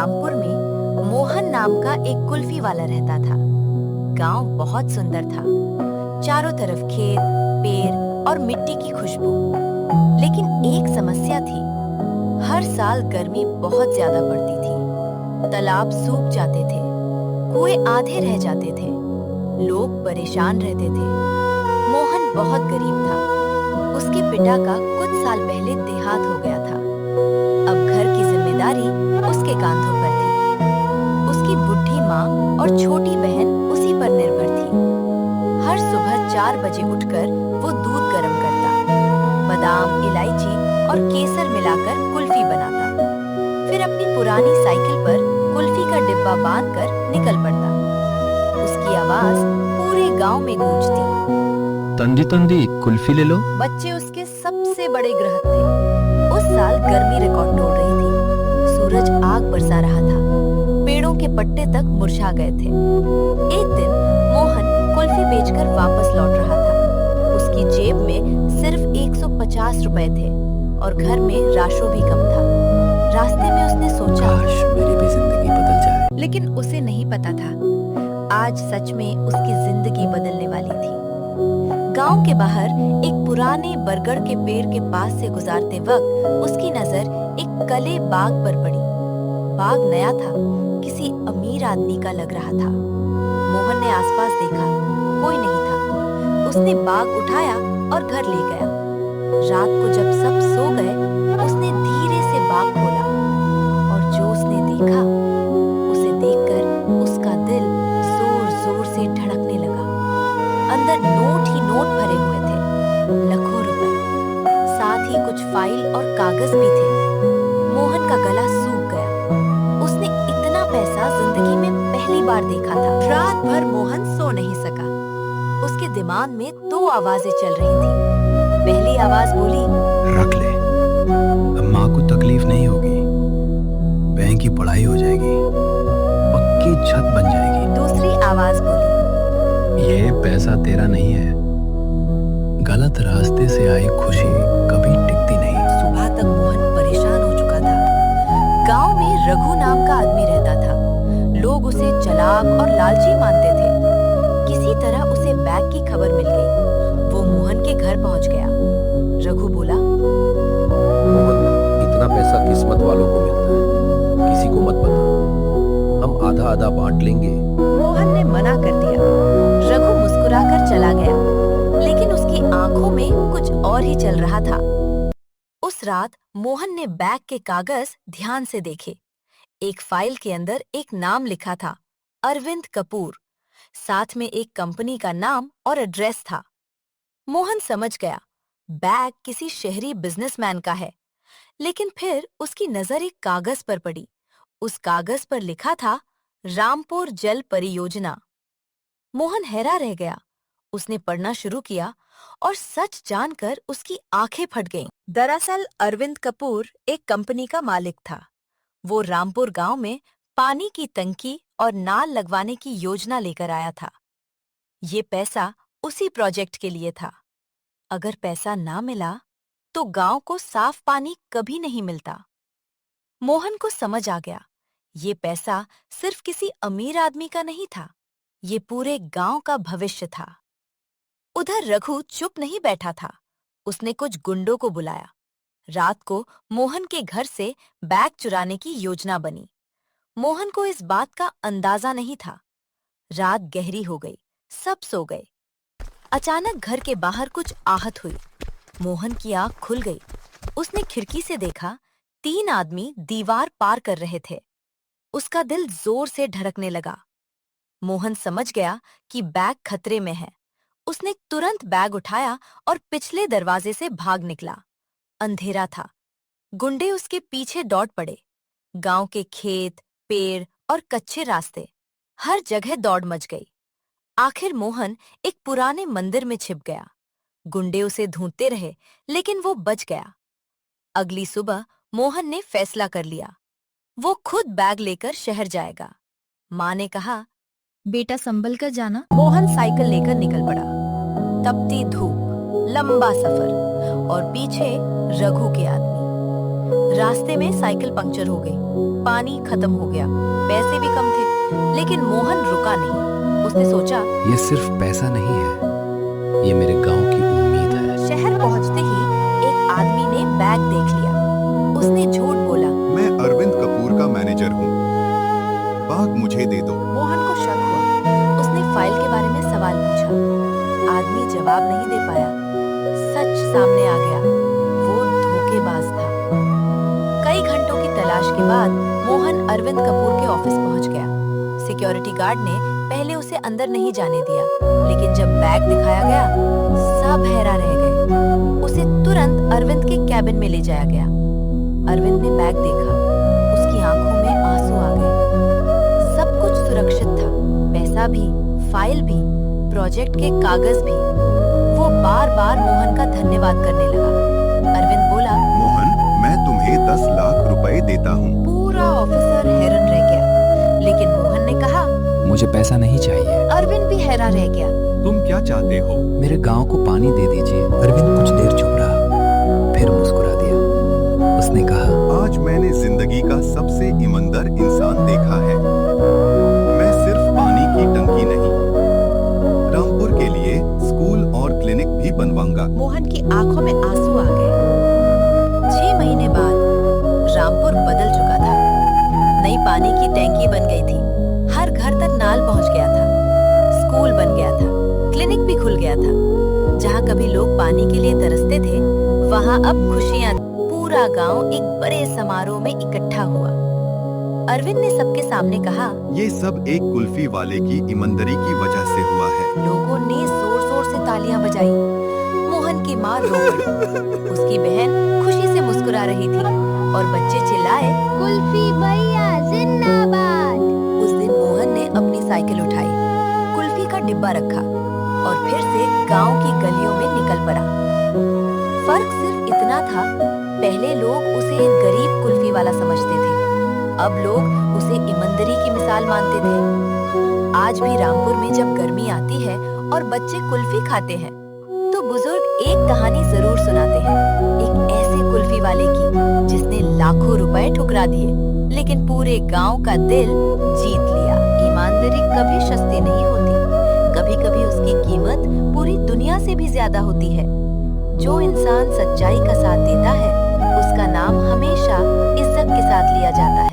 रामपुर में मोहन नाम का एक कुल्फी वाला रहता था। गांव बहुत सुंदर था, चारों तरफ खेत, पेड़ और मिट्टी की खुशबू। लेकिन एक समस्या थी, हर साल गर्मी बहुत ज्यादा पड़ती थी। तालाब सूख जाते थे, कुएं आधे रह जाते थे, लोग परेशान रहते थे। मोहन बहुत गरीब था, उसके पिता का कुछ साल पहले देहांत हो गया था। अब घर की जिम्मेदारी उसके कांधों पर थी। उसकी बुढ़ी माँ और छोटी बहन उसी पर निर्भर थी। हर सुबह 4 बजे उठकर वो दूध गर्म करता, बादाम, इलायची और केसर मिलाकर कुल्फी बनाता। फिर अपनी पुरानी साइकिल पर कुल्फी का डिब्बा बांधकर निकल पड़ता। उसकी आवाज पूरे गांव में गूंजती। तंदी तंदी कुल्फी ले लो। बच्चे उसके सबसे बड़े ग्राहक थे। उस साल गर्मी रिकॉर्ड तोड़ रही थी। सूरज आग बरसा रहा था, पेड़ों के पत्ते तक मुरझा गए थे। एक दिन मोहन कुल्फी बेचकर वापस लौट रहा था। उसकी जेब में सिर्फ 150 रुपए थे और घर में राशो भी कम था। रास्ते में उसने सोचा, काश मेरी भी जिंदगी बदल जाए। लेकिन उसे नहीं पता था आज सच में उसकी जिंदगी बदलने वाली थी। गांव के बाहर एक पुराने बरगद के पेड़ के पास से गुजारते वक्त उसकी नजर एक कले बाग पर पड़ी। बाग नया था, किसी अमीर आदमी का लग रहा था। मोहन ने आसपास देखा, कोई नहीं था। उसने बाग उठाया और घर ले गया। रात को जब सब सो गए, उसने धीरे से बाग खोला और जो उसने देखा, उसे देखकर उसका दिल जोर-जोर से धड़कने लगा। अंदर नोट ही नोट भरे हुए थे, लाखों रुपए। साथ ही कुछ फाइल और कागज भी थे। मोहन का गला सूख गया। उसने इतना पैसा जिंदगी में पहली बार देखा था। रात भर मोहन सो नहीं सका। उसके दिमाग में 2 आवाजें चल रही थी। पहली आवाज बोली, रख ले, अब माँ को तकलीफ नहीं होगी, बहन की पढ़ाई हो जाएगी, पक्की छत बन जाएगी। दूसरी आवाज बोली, ये पैसा तेरा नहीं है, गलत रास्ते से आई खुशी कभी टिकती नहीं। सुबह तक मोहन परेशान हो चुका था। गांव में रघु नाम का आदमी रहता था। लोग उसे चालाक और लालची मानते थे। किसी तरह उसे बैग की खबर मिल गई। वो मोहन के घर पहुंच गया। रघु बोला, मोहन, इतना पैसा किस्मत वालों को मिलता है, किसी को मत बता, हम आधा आधा बांट लेंगे। मोहन ने मना कर दिया। रघु मुस्कुराकर चला गया, लेकिन उसकी आंखों में कुछ और ही चल रहा था। उस रात मोहन ने बैग के कागज ध्यान से देखे। एक फाइल के अंदर एक नाम लिखा था, अरविंद कपूर। साथ में एक कंपनी का नाम और एड्रेस था। मोहन समझ गया, बैग किसी शहरी बिजनेसमैन का है। लेकिन फिर उसकी नजर एक कागज पर पड़ी। उस कागज पर लिखा था, रामपुर जल परियोजना। मोहन हैरान रह गया। उसने पढ़ना शुरू किया और सच जानकर उसकी आंखें फट गईं। दरअसल अरविंद कपूर एक कंपनी का मालिक था। वो रामपुर गांव में पानी की टंकी और नाल लगवाने की योजना लेकर आया था। ये पैसा उसी प्रोजेक्ट के लिए था। अगर पैसा ना मिला तो गांव को साफ पानी कभी नहीं मिलता। मोहन को समझ आ गया, ये पैसा सिर्फ किसी अमीर आदमी का नहीं था, ये पूरे गांव का भविष्य था। उधर रघु चुप नहीं बैठा था। उसने कुछ गुंडों को बुलाया। रात को मोहन के घर से बैग चुराने की योजना बनी। मोहन को इस बात का अंदाजा नहीं था। रात गहरी हो गई, सब सो गए। अचानक घर के बाहर कुछ आहट हुई। मोहन की आंख खुल गई। उसने खिड़की से देखा, 3 आदमी दीवार पार कर रहे थे। उसका दिल जोर से धड़कने लगा। मोहन समझ गया कि बैग खतरे में है। उसने तुरंत बैग उठाया और पिछले दरवाजे से भाग निकला। अंधेरा था। गुंडे उसके पीछे दौड़ पड़े। गांव के खेत, पेड़ और कच्चे रास्ते, हर जगह दौड़ मच गई। आखिर मोहन एक पुराने मंदिर में छिप गया। गुंडे उसे ढूंढते रहे, लेकिन वो बच गया। अगली सुबह मोहन ने फैसला कर लिया, वो खुद बैग लेकर शहर जाएगा। माँ ने कहा, बेटा संभल कर जाना। मोहन साइकिल लेकर निकल पड़ा। तपती धूप, लंबा सफर और पीछे रघु के आदमी। रास्ते में साइकिल पंक्चर हो गई, पानी खत्म हो गया, पैसे भी कम थे, लेकिन मोहन रुका नहीं। उसने सोचा, ये सिर्फ पैसा नहीं है, ये मेरे गांव की उम्मीद है। शहर पहुंचते ही एक आदमी ने बैग देख लिया। उसने झूठ बोला, मैं अरविंद कपूर का मैनेजर हूँ, बैग मुझे दे दो। मोहन को शक हुआ। उसने फाइल के बारे में सवाल पूछा। आदमी जवाब नहीं दे पाया। सच सामने आ गया, वो धोखेबाज था। कई घंटों की तलाश के बाद मोहन अरविंद कपूर के ऑफिस पहुंच गया। सिक्योरिटी गार्ड ने पहले उसे अंदर नहीं जाने दिया, लेकिन जब बैग दिखाया गया, सब हैरान रह गए। उसे तुरंत अरविंद के कैबिन में ले जाया गया। अरविंद ने बैग देखा, उसकी आंखों में आंसू आ गए। सब कुछ सुरक्षित था, पैसा भी, फाइल भी, प्रोजेक्ट के कागज भी। वो बार-बार मोहन का धन्यवाद करने लगा। अरविंद बोला, मोहन, मैं तुम्हें 10 लाख रुपए देता हूँ। पूरा ऑफिसर हैरान रह गया, लेकिन मोहन ने कहा, मुझे पैसा नहीं चाहिए। अरविंद भी हैरान रह गया। तुम क्या चाहते हो? मेरे गांव को पानी दे दीजिए। अरविंद कुछ देर चुप रहा, फिर मुस्कुरा दिया। उसने कहा, आज मैंने जिंदगी का सबसे ईमानदार इंसान देखा है। मैं सिर्फ पानी की टंकी नहीं, रामपुर के लिए स्कूल और क्लिनिक भी बनवाऊंगा। मोहन की आंखों में आंसू आ गए। 6 महीने बाद रामपुर बदल चुका था। नई पानी की टैंकी बन गई थी, हर घर तक नल पहुंच गया था, स्कूल बन गया था, क्लिनिक भी खुल गया था। जहां कभी लोग पानी के लिए तरसते थे, वहां अब खुशियां। पूरा गांव एक बड़े समारोह में इकट्ठा हुआ। अरविंद ने सबके सामने कहा, ये सब एक कुल्फी वाले की ईमानदारी की वजह से हुआ है। लोगों ने जोर-जोर से तालियां बजाई। मोहन की मां रो पड़ी। उसकी बहन खुशी से मुस्कुरा रही थी और बच्चे चिल्लाए, कुल्फी भैया जिंदाबाद। उस दिन मोहन ने अपनी साइकिल उठाई, कुल्फी का डिब्बा रखा और फिर से गांव की गलियों में निकल पड़ा। फर्क सिर्फ इतना था, पहले लोग उसे एक गरीब कुल्फी वाला समझते थे, अब लोग उसे ईमानदारी की मिसाल मानते थे। आज भी रामपुर में जब गर्मी आती है और बच्चे कुल्फी खाते हैं, तो बुजुर्ग एक कहानी जरूर सुनाते हैं, एक ऐसे कुल्फी वाले की जिसने लाखों रुपए ठुकरा दिए, लेकिन पूरे गांव का दिल जीत लिया। ईमानदारी कभी सस्ती नहीं होती, कभी-कभी उसकी कीमत पूरी दुनिया से भी ज्यादा होती है। जो इंसान सच्चाई का साथ देता है, उसका नाम हमेशा इज्जत के साथ लिया जाता है।